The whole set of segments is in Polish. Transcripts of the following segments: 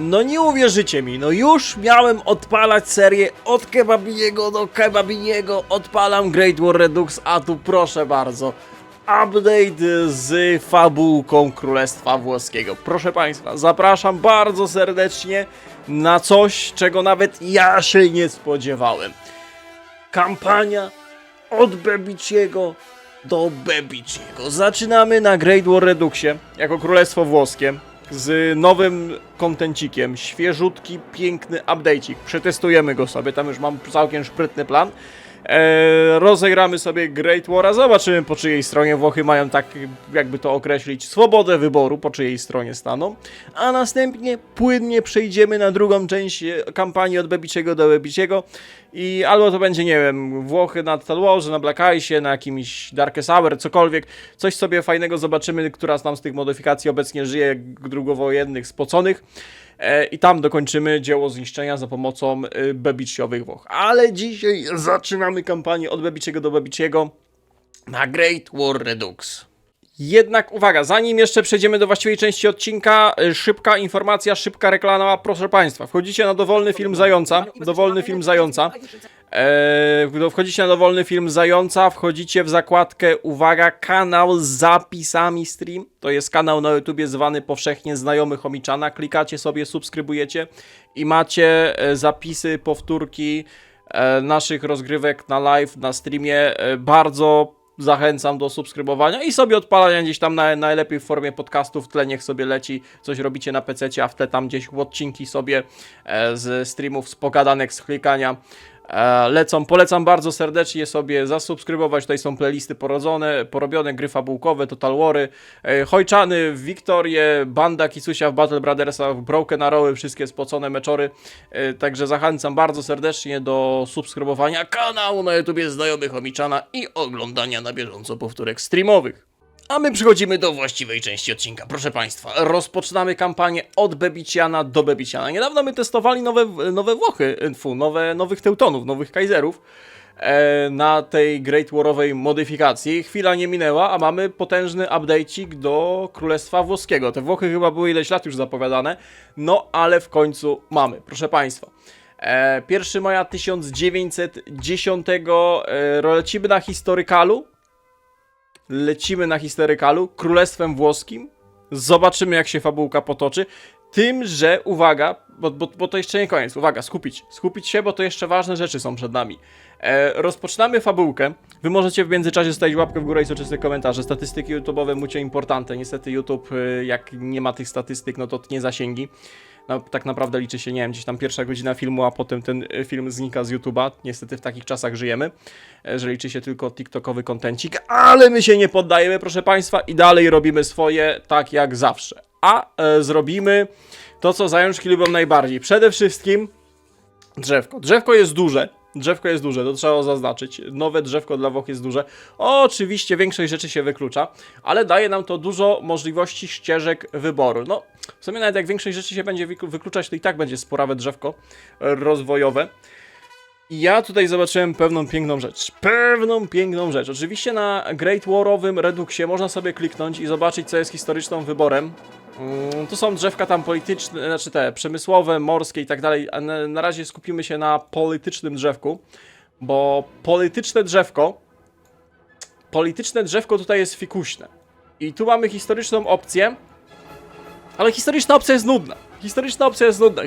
No nie uwierzycie mi, no już miałem odpalać serię od Kebabiniego do Kebabiniego, odpalam Great War Redux, a tu proszę bardzo, update z fabułką Królestwa Włoskiego. Proszę Państwa, zapraszam bardzo serdecznie na coś, czego nawet ja się nie spodziewałem. Kampania od Bebiciego do Bebiciego. Zaczynamy na Great War Reduxie jako Królestwo Włoskie z nowym kontencikiem, świeżutki, piękny update'ik. Przetestujemy go sobie, tam już mam całkiem szprytny plan. Rozegramy sobie Great War'a, zobaczymy po czyjej stronie. Włochy mają, tak jakby to określić, swobodę wyboru, po czyjej stronie staną. A następnie płynnie przejdziemy na drugą część kampanii od Bebiciego do Bebiciego. I albo to będzie, nie wiem, Włochy na Total Warze, na Black Ice'ie, na jakimś Darkest Hour, cokolwiek. Coś sobie fajnego zobaczymy, która tam z tych modyfikacji obecnie żyje, drugowojennych, spoconych. I tam dokończymy dzieło zniszczenia za pomocą bebiciowych Włoch. Ale dzisiaj zaczynamy kampanię od Bebiciego do Bebiciego na Great War Redux. Jednak uwaga, zanim jeszcze przejdziemy do właściwej części odcinka, szybka informacja, szybka reklama, proszę Państwa. Wchodzicie na dowolny film Zająca, wchodzicie na dowolny film Zająca, wchodzicie w zakładkę, uwaga, kanał z zapisami stream. To jest kanał na YouTubie zwany powszechnie znajomy Chomiczana. Klikacie sobie, subskrybujecie i macie zapisy, powtórki naszych rozgrywek na live, na streamie. Bardzo zachęcam do subskrybowania i sobie odpalania gdzieś tam najlepiej w formie podcastu, w tle niech sobie leci, coś robicie na pececie, a w tle tam gdzieś odcinki sobie z streamów, z pogadanek, z klikania lecą. Polecam bardzo serdecznie sobie zasubskrybować. Tutaj są playlisty porobione, gry fabułkowe, Total War'y, Chojczany w Wiktorię, Banda Kisusia w Battle Brothersach, Broken Arrowy, wszystkie spocone meczory. Także zachęcam bardzo serdecznie do subskrybowania kanału na YouTubie znajomych Chomiczana i oglądania na bieżąco powtórek streamowych. A my przechodzimy do właściwej części odcinka. Proszę Państwa, rozpoczynamy kampanię od Bebiciana do Bebiciana. Niedawno my testowali nowe Włochy, nowych Teutonów, nowych Kaiserów na tej Great War'owej modyfikacji. Chwila nie minęła, a mamy potężny update'ik do Królestwa Włoskiego. Te Włochy chyba były ileś lat już zapowiadane, no ale w końcu mamy. Proszę Państwa, 1 maja 1910 lecimy na historykalu. Lecimy na historykalu Królestwem Włoskim. Zobaczymy, jak się fabułka potoczy. Tym, że, uwaga, bo to jeszcze nie koniec. Uwaga, skupić się, bo to jeszcze ważne rzeczy są przed nami. Rozpoczynamy fabułkę. Wy możecie w międzyczasie zostawić łapkę w górę i soczysty komentarze. Statystyki YouTube'owe mucie importante. Niestety YouTube, jak nie ma tych statystyk, no to tnie zasięgi. No, tak naprawdę liczy się, nie wiem, gdzieś tam pierwsza godzina filmu, a potem ten film znika z YouTube'a. Niestety w takich czasach żyjemy, że liczy się tylko TikTokowy kontencik, ale my się nie poddajemy, proszę Państwa, i dalej robimy swoje tak jak zawsze. A zrobimy to, co zajączki lubią najbardziej. Przede wszystkim drzewko. Drzewko jest duże, to trzeba zaznaczyć. Nowe drzewko dla Włoch jest duże. Oczywiście większość rzeczy się wyklucza, ale daje nam to dużo możliwości ścieżek wyboru. No, w sumie nawet jak większość rzeczy się będzie wykluczać, to i tak będzie sporawe drzewko rozwojowe. I ja tutaj zobaczyłem pewną piękną rzecz. Oczywiście na Great War'owym Reduxie można sobie kliknąć i zobaczyć, co jest historycznym wyborem. Tu są drzewka tam polityczne, znaczy te przemysłowe, morskie i tak dalej. Na razie skupimy się na politycznym drzewku, bo polityczne drzewko tutaj jest fikuśne. I tu mamy historyczną opcję, ale historyczna opcja jest nudna.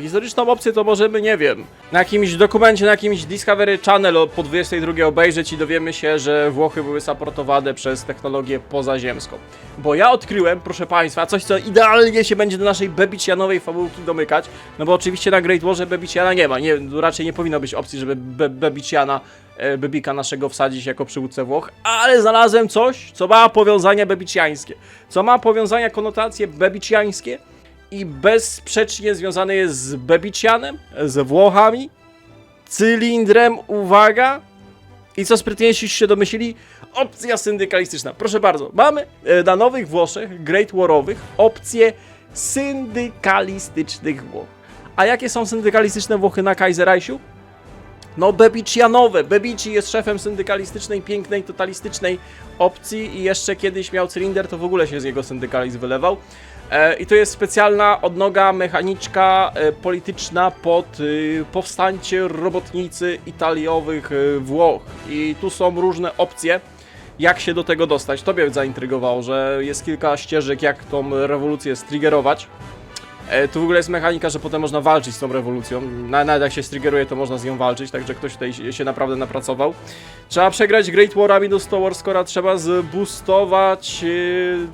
Historyczną opcję to możemy, nie wiem, na jakimś dokumencie, na jakimś Discovery Channel po 22 obejrzeć i dowiemy się, że Włochy były supportowane przez technologię pozaziemską. Bo ja odkryłem, proszę Państwa, coś, co idealnie się będzie do naszej Bebicianowej fabułki domykać, no bo oczywiście na Great Warze Bebiciana nie ma, raczej nie powinno być opcji, żeby Bebika naszego wsadzić jako przywódcę Włoch, ale znalazłem coś, co ma powiązania bebiciańskie, co ma powiązania, konotacje bebiciańskie, i bezsprzecznie związany jest z Bebicianem, z Włochami, cylindrem, uwaga, i co sprytniejsi się domyślili, opcja syndykalistyczna. Proszę bardzo, mamy na nowych Włoszech, Great War'owych, opcje syndykalistycznych Włoch. A jakie są syndykalistyczne Włochy na Kaiserreichu? No Bebicianowe. Bebici jest szefem syndykalistycznej, pięknej, totalistycznej opcji i jeszcze kiedyś miał cylinder, to w ogóle się z jego syndykalizm wylewał. I to jest specjalna odnoga mechaniczka polityczna pod powstańcie robotnicy italiowych Włoch. I tu są różne opcje, jak się do tego dostać. Tobie zaintrygowało, że jest kilka ścieżek, jak tą rewolucję striggerować. Tu w ogóle jest mechanika, że potem można walczyć z tą rewolucją. Nawet jak się striggeruje, to można z nią walczyć, także ktoś tutaj się naprawdę napracował. Trzeba przegrać Great War'a minus Tower Score'a, trzeba zboostować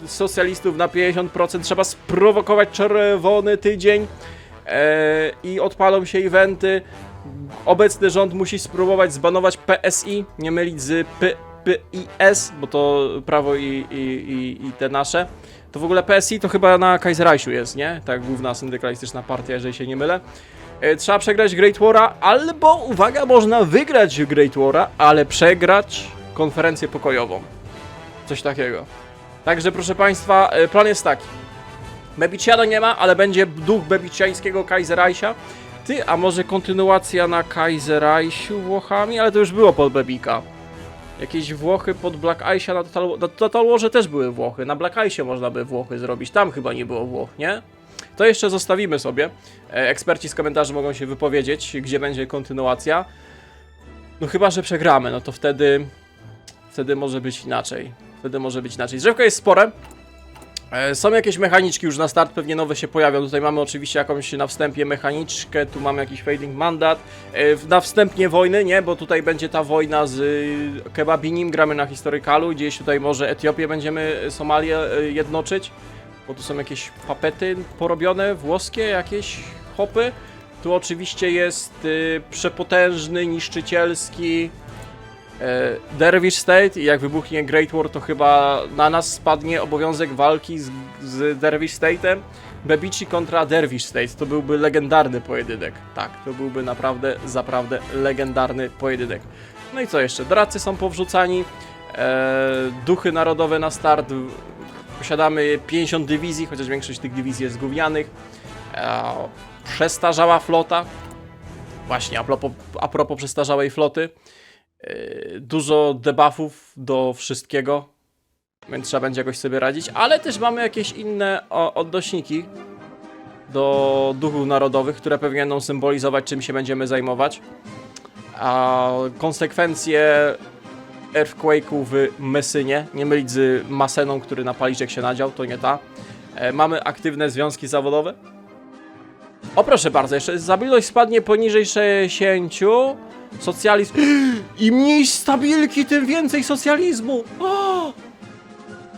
socjalistów na 50%, trzeba sprowokować czerwony tydzień i odpalą się eventy. Obecny rząd musi spróbować zbanować PSI, nie mylić z PIS, bo to prawo i te nasze. To w ogóle PSI to chyba na Kaiserreichu jest, nie? Tak, główna syndykalistyczna partia, jeżeli się nie mylę. Trzeba przegrać Great War'a, albo, uwaga, można wygrać Great War'a, ale przegrać konferencję pokojową. Coś takiego. Także, proszę Państwa, plan jest taki. Bebiciano nie ma, ale będzie duch bebiciańskiego Kaiserreicha. Ty, a może kontynuacja na Kaiserreichu Włochami? Ale to już było pod Bebika. Jakieś Włochy pod Black Ice'a na Total Warze też były Włochy. Na Black Ice'ie można by Włochy zrobić. Tam chyba nie było Włoch, nie? To jeszcze zostawimy sobie. Eksperci z komentarzy mogą się wypowiedzieć, gdzie będzie kontynuacja. No chyba, że przegramy, no to wtedy może być inaczej. Wtedy może być inaczej. Drzewko jest spore. Są jakieś mechaniczki już na start, pewnie nowe się pojawią. Tutaj mamy oczywiście jakąś na wstępie mechaniczkę, tu mamy jakiś fading mandat. Na wstępnie wojny, nie, bo tutaj będzie ta wojna z Kebabinim, gramy na historykalu, gdzieś tutaj może Etiopię będziemy, Somalię jednoczyć. Bo tu są jakieś papety porobione, włoskie, jakieś hopy. Tu oczywiście jest przepotężny, niszczycielski Dervish State i jak wybuchnie Great War, to chyba na nas spadnie obowiązek walki z Dervish State'em. Bebici kontra Dervish State, to byłby legendarny pojedynek. Tak, to byłby naprawdę, zaprawdę legendarny pojedynek. No i co jeszcze? Doradcy są powrzucani, duchy narodowe na start, posiadamy 50 dywizji, chociaż większość tych dywizji jest gównianych. Przestarzała flota, właśnie a propos przestarzałej floty. Dużo debuffów do wszystkiego, więc trzeba będzie jakoś sobie radzić, ale też mamy jakieś inne odnośniki do duchów narodowych, które pewnie będą symbolizować, czym się będziemy zajmować. A konsekwencje Earthquake'u w Messynie, nie mylić z Maseną, który na Paliczek się nadział, to nie ta. Mamy aktywne związki zawodowe. O proszę bardzo, jeszcze stabilność spadnie poniżej 60. Socjalizm. Im mniej stabilki, tym więcej socjalizmu. O!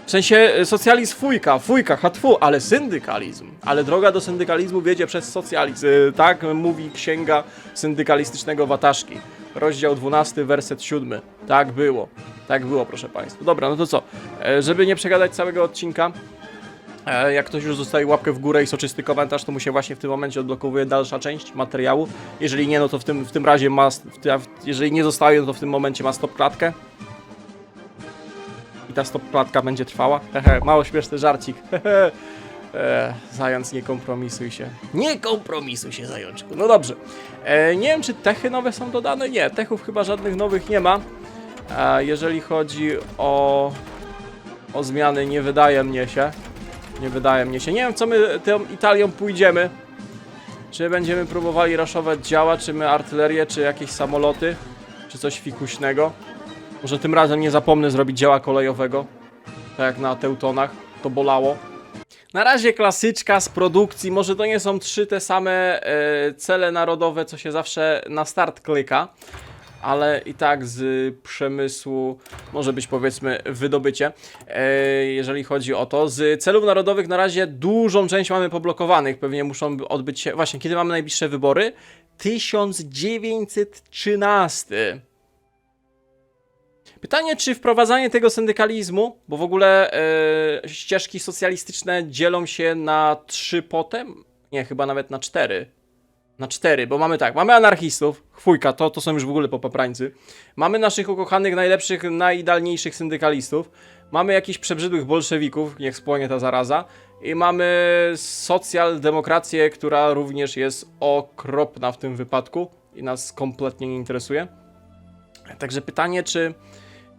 W sensie socjalizm fujka, hatfu, ale syndykalizm. Ale droga do syndykalizmu wiedzie przez socjalizm. Tak mówi księga syndykalistycznego Wataszki. Rozdział 12, werset 7. Tak było. Tak było, proszę Państwa. Dobra, no to co? Żeby nie przegadać całego odcinka, jak ktoś już zostawi łapkę w górę i soczysty komentarz, to mu się właśnie w tym momencie odblokowuje dalsza część materiału. Jeżeli nie, no to w tym razie ma... Jeżeli nie zostaje, no to w tym momencie ma stop klatkę. I ta stop klatka będzie trwała. Hehe, mało śmieszny żarcik. Zając, nie kompromisuj się. Nie kompromisuj się, zajączku. No dobrze. Nie wiem, czy techy nowe są dodane? Nie, techów chyba żadnych nowych nie ma. Jeżeli chodzi o zmiany, nie wydaje mnie się. Nie wiem, co my tą Italią pójdziemy. Czy będziemy próbowali raszować działa, czy my artylerię, czy jakieś samoloty, czy coś fikuśnego. Może tym razem nie zapomnę zrobić działa kolejowego. Tak jak na Teutonach, to bolało. Na razie klasyczka z produkcji, może to nie są 3 te same cele narodowe, co się zawsze na start klika. Ale i tak z przemysłu może być, powiedzmy, wydobycie, jeżeli chodzi o to. Z celów narodowych na razie dużą część mamy poblokowanych, pewnie muszą odbyć się... Właśnie, kiedy mamy najbliższe wybory? 1913. Pytanie, czy wprowadzanie tego syndykalizmu, bo w ogóle ścieżki socjalistyczne dzielą się na 3 potem? Nie, chyba nawet na 4. Na 4, bo mamy tak, mamy anarchistów, chwójka, to są już w ogóle popaprańcy. Mamy naszych ukochanych, najlepszych, najidealniejszych syndykalistów. Mamy jakichś przebrzydłych bolszewików, niech spłonie ta zaraza. I mamy socjaldemokrację, która również jest okropna w tym wypadku. i nas kompletnie nie interesuje. Także pytanie,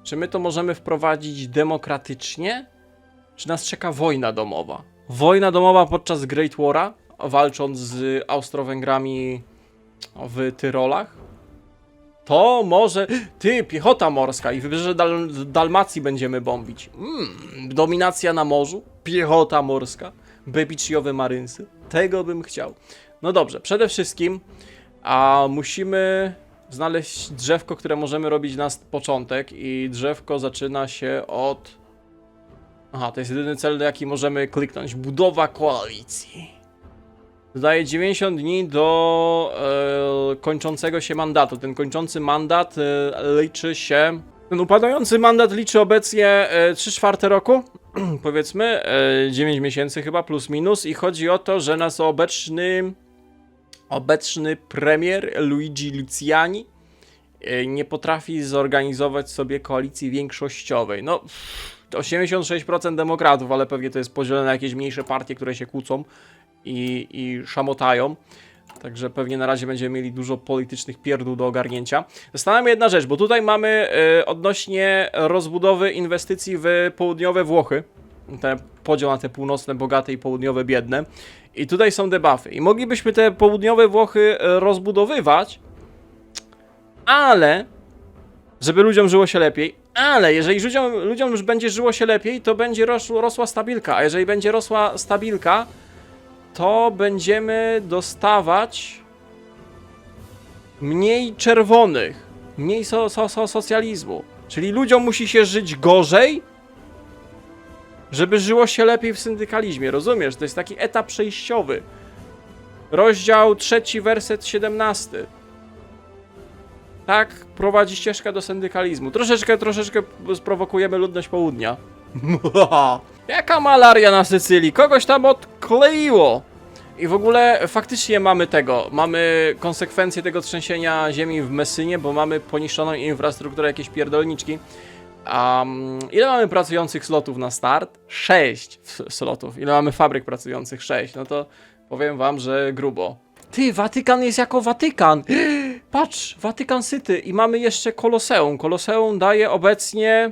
czy my to możemy wprowadzić demokratycznie, czy nas czeka wojna domowa? Wojna domowa podczas Great War'a, walcząc z Austro-Węgrami w Tyrolach? To może... Ty, piechota morska i wybrzeże Dalmacji będziemy bombić. Dominacja na morzu, piechota morska, baby-chiowe marynsy. Tego bym chciał. No dobrze, przede wszystkim musimy znaleźć drzewko, które możemy robić na początek i drzewko zaczyna się od... Aha, to jest jedyny cel, na jaki możemy kliknąć. Budowa koalicji. Dodaje 90 dni do kończącego się mandatu. Ten kończący mandat liczy się... Ten upadający mandat liczy obecnie 3/4 roku, powiedzmy, 9 miesięcy chyba, plus minus. I chodzi o to, że nasz obecny premier Luigi Luciani nie potrafi zorganizować sobie koalicji większościowej. No, 86% demokratów, ale pewnie to jest podzielone na jakieś mniejsze partie, które się kłócą i szamotają. Także pewnie na razie będziemy mieli dużo politycznych pierdół do ogarnięcia. Zastanawiam się jedna rzecz, bo tutaj mamy odnośnie rozbudowy inwestycji w południowe Włochy. Ten podział na te północne bogate i południowe biedne. I tutaj są debuffy. I moglibyśmy te południowe Włochy rozbudowywać, ale żeby ludziom żyło się lepiej. Ale jeżeli ludziom już będzie żyło się lepiej, to będzie rosła stabilka. A jeżeli będzie rosła stabilka, to będziemy dostawać mniej czerwonych, mniej socjalizmu. Czyli ludziom musi się żyć gorzej, żeby żyło się lepiej w syndykalizmie. Rozumiesz? To jest taki etap przejściowy. Rozdział 3, werset 17. Tak prowadzi ścieżka do syndykalizmu. Troszeczkę sprowokujemy ludność południa. Jaka malaria na Sycylii? Kogoś tam odkleiło. I w ogóle faktycznie mamy konsekwencje tego trzęsienia ziemi w Messynie, bo mamy poniszczoną infrastrukturę, jakieś pierdolniczki. Ile mamy pracujących slotów na start? 6 slotów. Ile mamy fabryk pracujących? 6. No to powiem wam, że grubo. Ty, Watykan jest jako Watykan. Patrz, Watykan City i mamy jeszcze Koloseum. Koloseum daje obecnie...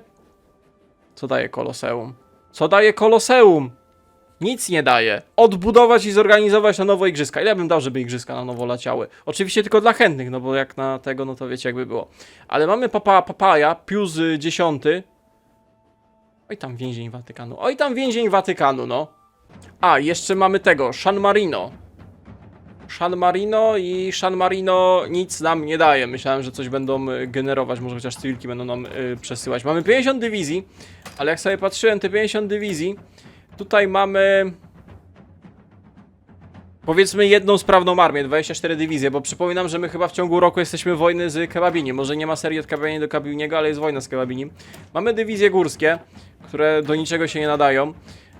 Co daje Koloseum? Co daje Koloseum? Nic nie daje. Odbudować i zorganizować na nowo igrzyska. Ile bym dał, żeby igrzyska na nowo leciały? Oczywiście tylko dla chętnych, no bo jak na tego, no to wiecie jakby było. Ale mamy Papaja, Pius X. Oj tam więzień Watykanu. Oj tam więzień Watykanu, no. A, jeszcze mamy tego, San Marino. San Marino nic nam nie daje. Myślałem, że coś będą generować, może chociaż cywilki będą nam przesyłać. Mamy 50 dywizji, ale jak sobie patrzyłem, te 50 dywizji, tutaj mamy powiedzmy jedną sprawną armię, 24 dywizje, bo przypominam, że my chyba w ciągu roku jesteśmy wojny z Kebabini. Może nie ma serii od Kebabini do Kebabiniego, ale jest wojna z Kebabinim. Mamy dywizje górskie, które do niczego się nie nadają.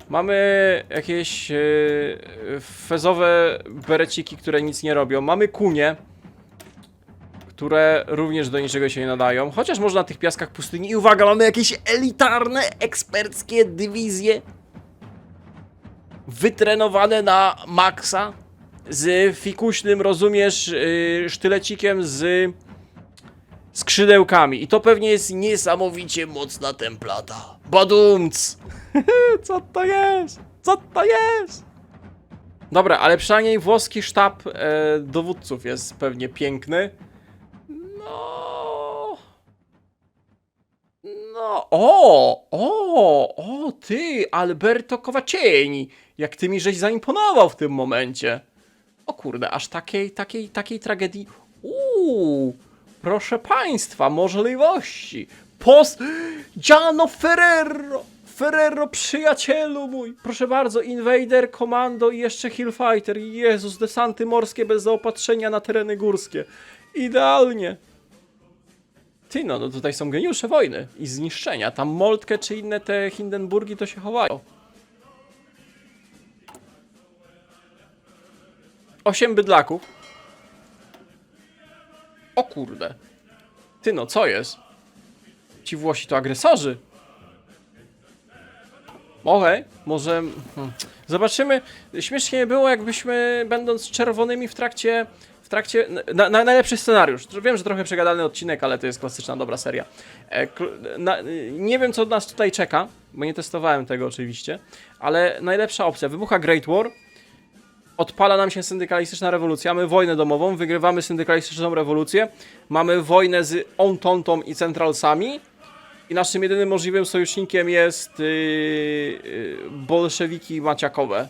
Mamy jakieś fezowe bereciki, które nic nie robią. Mamy kunie, które również do niczego się nie nadają. Chociaż można na tych piaskach pustyni. I uwaga, mamy jakieś elitarne, eksperckie dywizje. Wytrenowane na maksa. Z fikuśnym, rozumiesz, sztylecikiem z skrzydełkami. I to pewnie jest niesamowicie mocna templata. Badumc! Co to jest? Co to jest? Dobra, ale przynajmniej włoski sztab dowódców jest pewnie piękny. O, ty, Alberto Covacieni. Jak ty mi żeś zaimponował w tym momencie. O kurde, aż takiej tragedii. Proszę państwa, możliwości. Giano Ferrero, przyjacielu mój. Proszę bardzo, Invader, Komando i jeszcze Hillfighter. Jezus, desanty morskie bez zaopatrzenia na tereny górskie. Idealnie. Ty no tutaj są geniusze wojny i zniszczenia. Tam Moltke czy inne te Hindenburgi to się chowają. 8 bydlaków. O kurde. Ty no, co jest? Ci Włosi to agresorzy. Okej, może... Zobaczymy. Śmiesznie było, jakbyśmy, będąc czerwonymi w trakcie w trakcie... najlepszy scenariusz. Wiem, że trochę przegadany odcinek, ale to jest klasyczna, dobra seria. Nie wiem, co nas tutaj czeka, bo nie testowałem tego oczywiście, ale najlepsza opcja. Wybucha Great War, odpala nam się syndykalistyczna rewolucja, mamy wojnę domową, wygrywamy syndykalistyczną rewolucję, mamy wojnę z Ententą i Centralsami i naszym jedynym możliwym sojusznikiem jest bolszewiki maciakowe.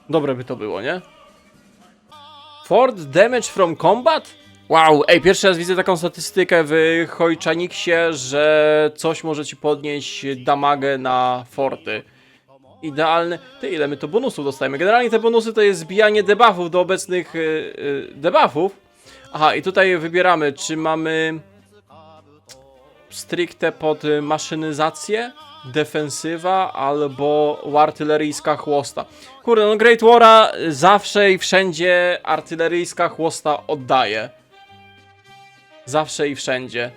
Dobre by to było, nie? Fort damage from combat? Wow, ej, pierwszy raz widzę taką statystykę w Chojczaniksie, że coś może ci podnieść damagę na forty. Idealne. Ty, ile my to bonusów dostajemy? Generalnie te bonusy to jest zbijanie debuffów do obecnych debuffów. Aha, i tutaj wybieramy, czy mamy stricte pod maszynyzację, defensywa albo artyleryjska chłosta. Kurde, no Great War'a zawsze i wszędzie artyleryjska chłosta oddaje. Zawsze i wszędzie.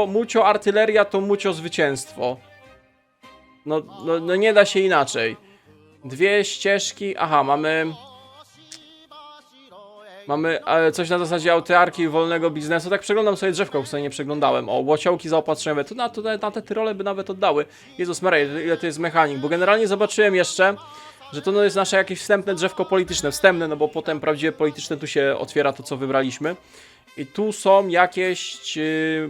Mucio artyleria to mucio zwycięstwo. No nie da się inaczej. Dwie ścieżki. Aha, mamy coś na zasadzie autarki wolnego biznesu. Tak przeglądam sobie drzewko, które nie przeglądałem. O, łociołki zaopatrzeniowe. To na te tyrole by nawet oddały. Jezus Maria, ile to jest mechanik. Bo generalnie zobaczyłem jeszcze, że to jest nasze jakieś wstępne drzewko polityczne. Wstępne, no bo potem prawdziwe polityczne tu się otwiera to, co wybraliśmy. I tu są jakieś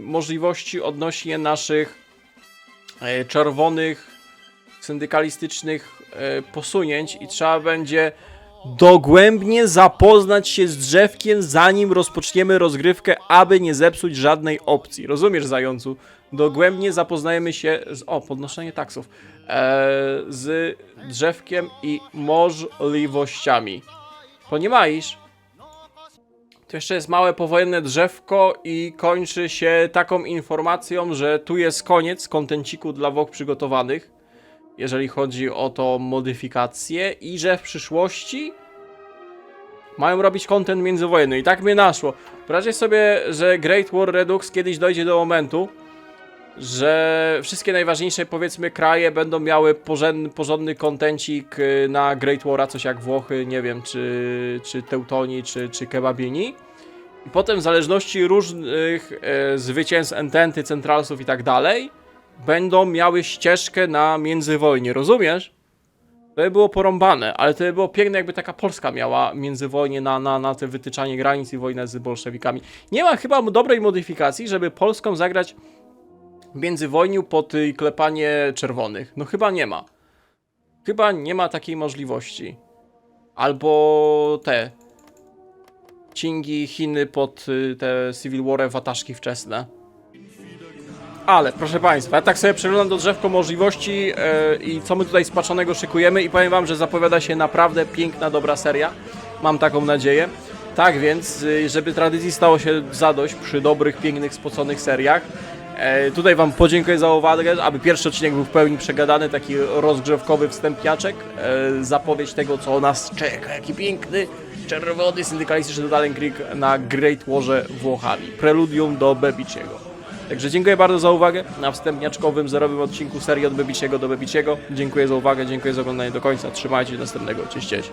możliwości odnośnie naszych czerwonych syndykalistycznych posunięć i trzeba będzie dogłębnie zapoznać się z drzewkiem, zanim rozpoczniemy rozgrywkę, aby nie zepsuć żadnej opcji. Rozumiesz, zającu? Dogłębnie zapoznajemy się z... O, podnoszenie taksów. Z drzewkiem i możliwościami. Ponieważ to jeszcze jest małe powojenne drzewko i kończy się taką informacją, że tu jest koniec kontenciku dla WoK przygotowanych, jeżeli chodzi o tą modyfikację i że w przyszłości mają robić content międzywojenny. I tak mnie naszło. Wyobraźcie sobie, że Great War Redux kiedyś dojdzie do momentu, że wszystkie najważniejsze, powiedzmy, kraje będą miały porządny kontencik na Great War'a, coś jak Włochy, nie wiem, czy Teutoni, czy Kebabini. I potem w zależności różnych zwycięstw Ententy, Centralsów i tak dalej, będą miały ścieżkę na międzywojnie, rozumiesz? To by było porąbane, ale to by było piękne, jakby taka Polska miała międzywojnie na te wytyczanie granic i wojnę z bolszewikami. Nie ma chyba dobrej modyfikacji, żeby Polską zagrać w międzywojniu pod klepanie czerwonych. No chyba nie ma. Chyba nie ma takiej możliwości. Albo te Chingi, Chiny pod te Civil War wataszki wczesne. Ale, proszę Państwa, ja tak sobie przeglądam do drzewko możliwości i co my tutaj spaczonego szykujemy i powiem Wam, że zapowiada się naprawdę piękna, dobra seria. Mam taką nadzieję. Tak więc, żeby tradycji stało się zadość przy dobrych, pięknych, spoconych seriach, tutaj Wam podziękuję za uwagę, aby pierwszy odcinek był w pełni przegadany, taki rozgrzewkowy wstępniaczek, zapowiedź tego, co nas czeka, jaki piękny, czerwony, syndykalistyczny Dalen Creek na Great Warze Włochami, preludium do Bebiciego. Także dziękuję bardzo za uwagę na wstępniaczkowym, zerowym odcinku serii od Bebiciego do Bebiciego. Dziękuję za uwagę, dziękuję za oglądanie do końca, trzymajcie się, do następnego, cześć, cześć.